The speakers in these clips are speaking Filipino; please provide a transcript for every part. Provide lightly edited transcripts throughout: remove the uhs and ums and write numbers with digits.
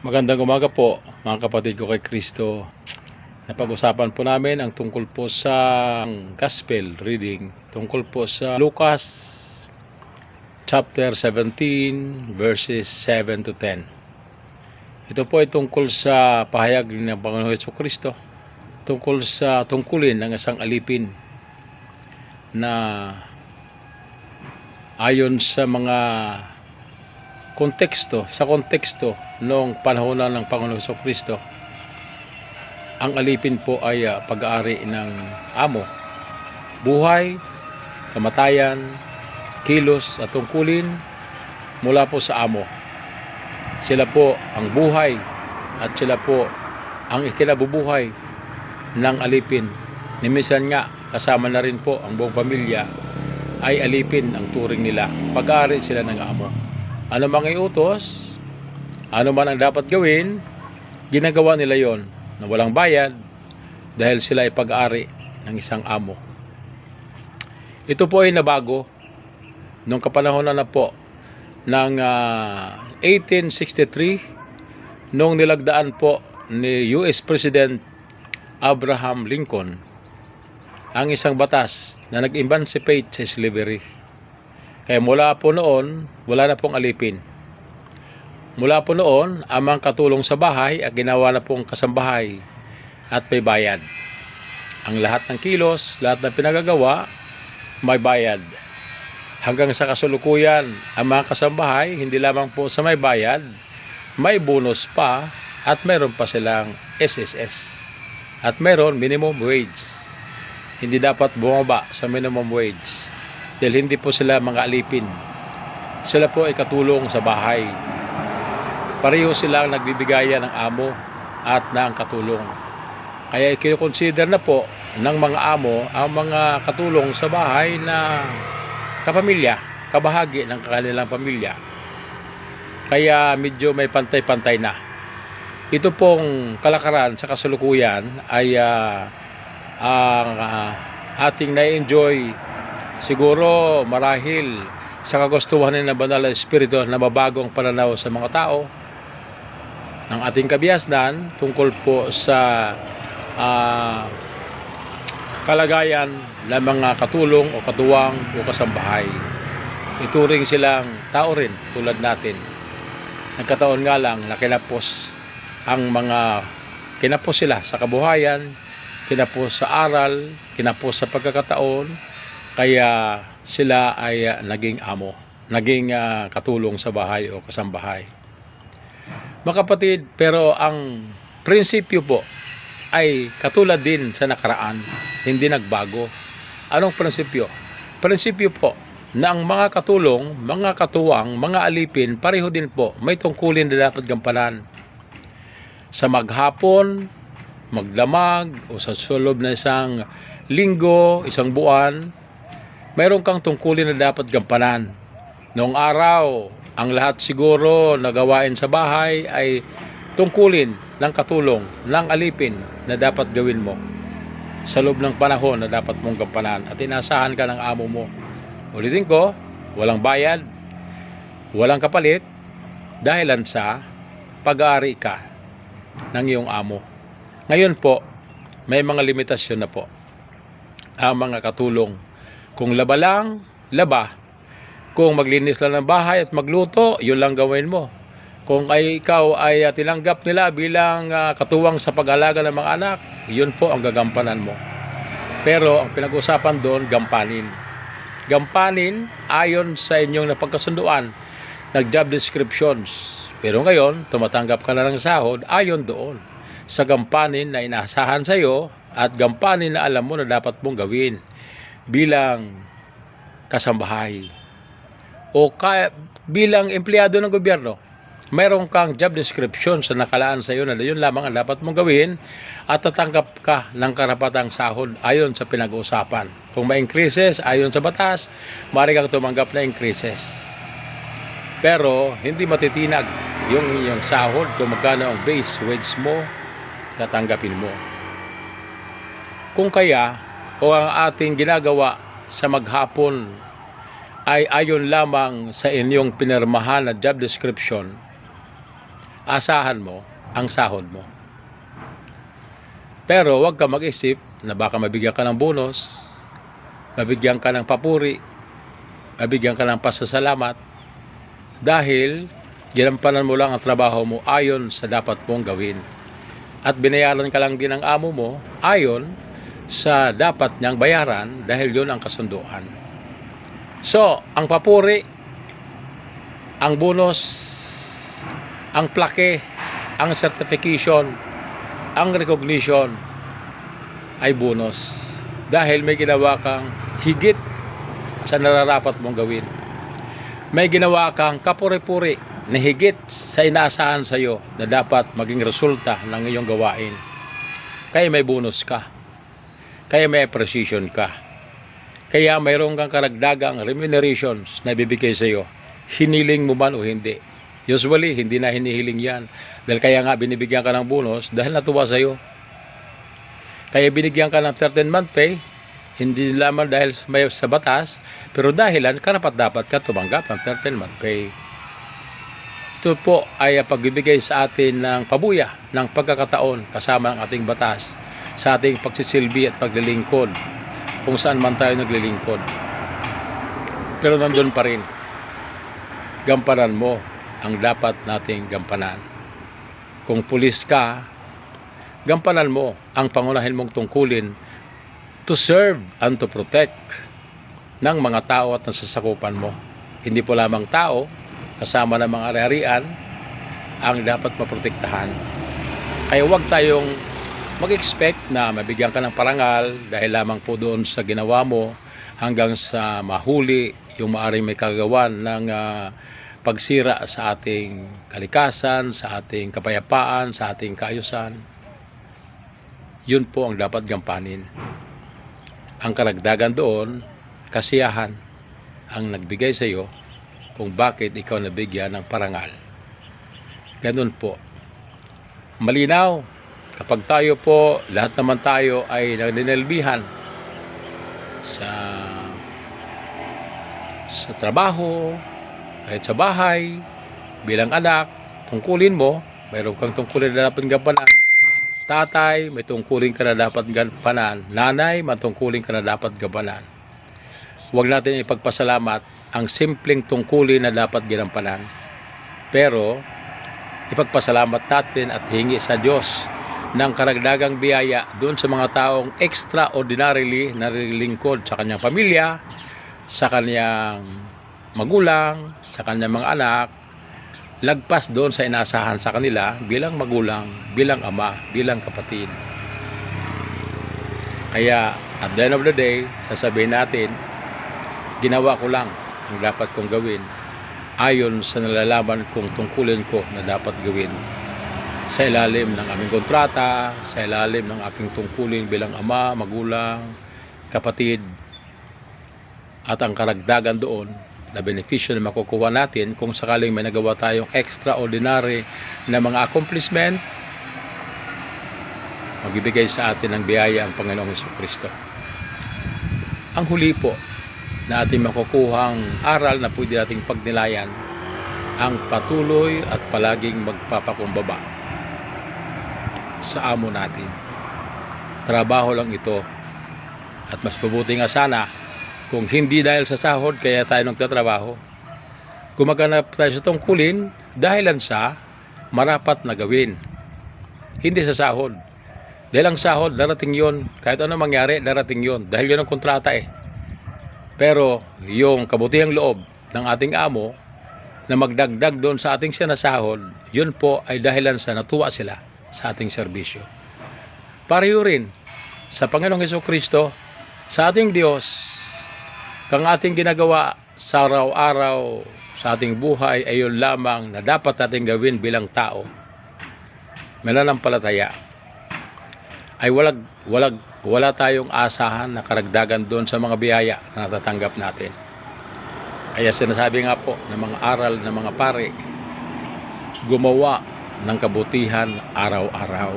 Magandang umaga po mga kapatid ko kay Kristo. Napag-usapan po namin ang tungkol po sa Gospel reading, tungkol po sa Lucas chapter 17 verses 7 to 10. Ito po ay tungkol sa pahayag ng Panginoon Jesucristo, tungkol sa tungkulin ng isang alipin na ayon sa mga konteksto noong panahon ng Panginoon Jesucristo, ang alipin po ay pag-aari ng amo. Buhay, kamatayan, kilos at tungkulin mula po sa amo. Sila po ang buhay at sila po ang ikinabubuhay ng alipin. Minsan nga kasama na rin po ang buong pamilya ay alipin ang turing nila. Pag-aari sila ng amo. Ano mang iutos, ano man ang dapat gawin, ginagawa nila yon na walang bayad dahil sila ay pag-aari ng isang amo. Ito po ay nabago noong kapanahonan na po ng 1863 noong nilagdaan po ni US President Abraham Lincoln ang isang batas na nag-emancipate sa slavery. Kaya mula po noon, wala na pong alipin. Mula po noon, ang mga katulong sa bahay ay ginawa na pong kasambahay at may bayad. Ang lahat ng kilos, lahat ng pinagagawa, may bayad. Hanggang sa kasulukuyan, ang mga kasambahay, hindi lamang po sa may bayad, may bonus pa at mayroon pa silang SSS. At mayroon minimum wage. Hindi dapat bumaba sa minimum wage. Dahil hindi po sila mga alipin. Sila po ay katulong sa bahay. Pareho silang nagbibigayan ng amo at ng katulong. Kaya i-consider na po ng mga amo ang mga katulong sa bahay na kapamilya, kabahagi ng kanilang pamilya. Kaya medyo may pantay-pantay na. Ito pong kalakaran sa kasulukuyan ay ang ating na-enjoy siguro marahil sa kagustuhan ng banal na espiritu na mabago ang pananaw sa mga tao ng ating kabiasnan tungkol po sa kalagayan ng mga katulong o katuwang o kasambahay. Ituring silang tao rin tulad natin. Nagkataon nga lang na kinapos sila sa kabuhayan, kinapos sa aral, kinapos sa pagkakataon. Kaya sila ay naging amo, naging katulong sa bahay o kasambahay. Mga kapatid, pero ang prinsipyo po ay katulad din sa nakaraan, hindi nagbago. Anong prinsipyo? Prinsipyo po na ang mga katulong, mga katuwang, mga alipin, pareho din po, may tungkulin na dapat gampanan. Sa maghapon, magdamag, o sa loob na isang linggo, isang buwan, mayroon kang tungkulin na dapat gampanan. Noong araw, ang lahat siguro na gawain sa bahay ay tungkulin ng katulong, ng alipin na dapat gawin mo sa loob ng panahon na dapat mong gampanan at inasahan ka ng amo mo. Ulitin ko, walang bayad, walang kapalit, dahilan sa pag-aari ka ng iyong amo. Ngayon po, may mga limitasyon na po ang mga katulong. Kung laba lang, laba. Kung maglinis lang ng bahay at magluto, yun lang gawin mo. Kung ikaw ay tinanggap nila bilang katuwang sa pag-alaga ng mga anak, yun po ang gagampanan mo. Pero ang pinag-usapan doon, gampanin. Gampanin ayon sa inyong napagkasunduan, nag-job descriptions. Pero ngayon, tumatanggap ka na ng sahod ayon doon sa gampanin na inaasahan sa iyo at gampanin na alam mo na dapat mong gawin bilang kasambahay o bilang empleyado ng gobyerno. Mayroon kang job description sa nakalaan sa iyo na yun lamang ang dapat mong gawin at tatanggap ka ng karapatang sahod ayon sa pinag-uusapan. Kung may increases ayon sa batas, maaari kang tumanggap na increases. Pero hindi matitinag yung iyong sahod kung magkano ang base wage mo, tatanggapin mo. Kung kaya o ang ating ginagawa sa maghapon ay ayon lamang sa inyong pinirmahan na job description, asahan mo ang sahod mo. Pero huwag ka mag-isip na baka mabigyan ka ng bonus, mabigyan ka ng papuri, mabigyan ka ng pasasalamat dahil ginampanan mo lang ang trabaho mo ayon sa dapat mong gawin. At binayaran ka lang din ng amo mo ayon sa dapat niyang bayaran dahil yun ang kasunduan. So, ang papuri, ang bonus, ang plaque, ang certification, ang recognition ay bonus dahil may ginawa kang higit sa nararapat mong gawin. May ginawa kang kapuri-puri na higit sa inaasahan sa iyo na dapat maging resulta ng iyong gawain. Kaya may bonus ka. Kaya may appreciation ka. Kaya mayroon kang karagdagang remunerations na bibigay sa iyo. Hiniling mo man o hindi. Usually, hindi na hinihiling yan. Dahil kaya nga binibigyan ka ng bonus dahil natuwa sa iyo. Kaya binigyan ka ng 13-month pay, hindi lamang dahil may sa batas, pero dahilan karapat-dapat ka tumanggap ng 13-month pay. Ito po ay pagbibigay sa atin ng pabuya ng pagkakataon kasama ang ating batas sa ating pagsisilbi at paglilingkod kung saan man tayo naglilingkod. Pero nandun pa rin, gampanan mo ang dapat nating gampanan. Kung pulis ka, gampanan mo ang pangunahin mong tungkulin to serve and to protect ng mga tao at nasasakupan mo. Hindi po lamang tao, kasama ng mga ari-arian ang dapat maprotektahan. Kaya huwag tayong mag-expect na mabigyan ka ng parangal dahil lamang po doon sa ginawa mo hanggang sa mahuli yung maaring may kagawan ng pagsira sa ating kalikasan, sa ating kapayapaan, sa ating kaayusan. Yun po ang dapat gampanin. Ang karagdagan doon, kasiyahan ang nagbigay sa iyo kung bakit ikaw nabigyan ng parangal. Ganun po. Malinaw, kapag tayo po, lahat naman tayo ay naninilbihan sa trabaho, kahit sa bahay, bilang anak, tungkulin mo, mayroon kang tungkulin na dapat gampanan. Tatay, may tungkulin ka na dapat gampanan. Nanay, may tungkulin ka na dapat gampanan. Huwag natin ipagpasalamat ang simpleng tungkulin na dapat ginampanan. Pero, ipagpasalamat natin at hingi sa Diyos ng karagdagang biyaya doon sa mga taong extraordinarily narilingkod sa kanyang pamilya, sa kanyang magulang, sa kanyang mga anak, lagpas doon sa inasahan sa kanila bilang magulang, bilang ama, bilang kapatid. Kaya, at the end of the day, sasabihin natin, ginawa ko lang ang dapat kong gawin ayon sa nalalaman kong tungkulin ko na dapat gawin sa ilalim ng aming kontrata, sa ilalim ng aking tungkulin bilang ama, magulang, kapatid, at ang karagdagan doon na benepisyo na makukuha natin kung sakaling may nagawa tayong extraordinary na mga accomplishment, magbibigay sa atin ng biyaya ang Panginoong Jesucristo. Ang huli po na ating makukuhang aral na pwede nating pagnilayan ang patuloy at palaging magpapakumbaba sa amo natin. Trabaho lang ito at mas mabuti nga sana kung hindi dahil sa sahod kaya tayo nagtatrabaho. Gumaganap tayo sa tungkulin dahilan sa marapat na gawin, hindi sa sahod. Dahil ang sahod, darating yon. Kahit ano mangyari, darating yon. Dahil yun ang kontrata eh. Pero yung kabutihang loob ng ating amo na magdagdag doon sa ating sinasahod, yun po ay dahilan sa natuwa sila sa ating serbisyo. Pareho rin sa Panginoong Jesucristo, sa ating Diyos, kang ating ginagawa sa araw-araw sa ating buhay ay yun lamang na dapat natin gawin bilang tao. Mananampalataya ay wala tayong asahan na karagdagan doon sa mga biyaya na natatanggap natin. Kaya sinasabi nga po ng mga aral ng mga pare, gumawa ng kabutihan araw-araw.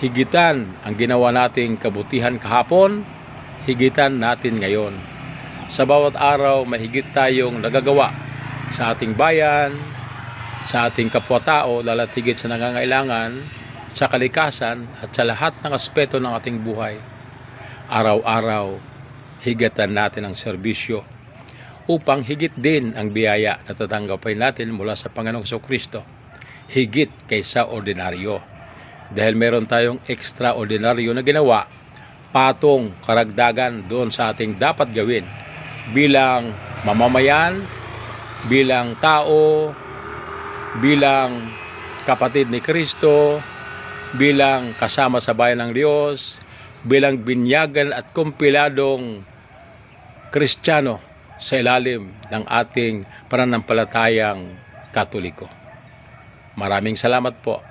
Higitan ang ginawa nating kabutihan kahapon, higitan natin ngayon. Sa bawat araw, mahigit tayong nagagawa sa ating bayan, sa ating kapwa-tao, lalo't higit sa nangangailangan, sa kalikasan at sa lahat ng aspeto ng ating buhay. Araw-araw, higatan natin ang serbisyo upang higit din ang biyaya na tatanggapin natin mula sa Panginoong Jesucristo, higit kaysa ordinaryo. Dahil meron tayong extraordinaryo na ginawa, patong karagdagan doon sa ating dapat gawin bilang mamamayan, bilang tao, bilang kapatid ni Kristo, bilang kasama sa bayan ng Diyos, bilang binyagan at kumpiladong Kristiyano sa ilalim ng ating pananampalatayang Katoliko. Maraming salamat po.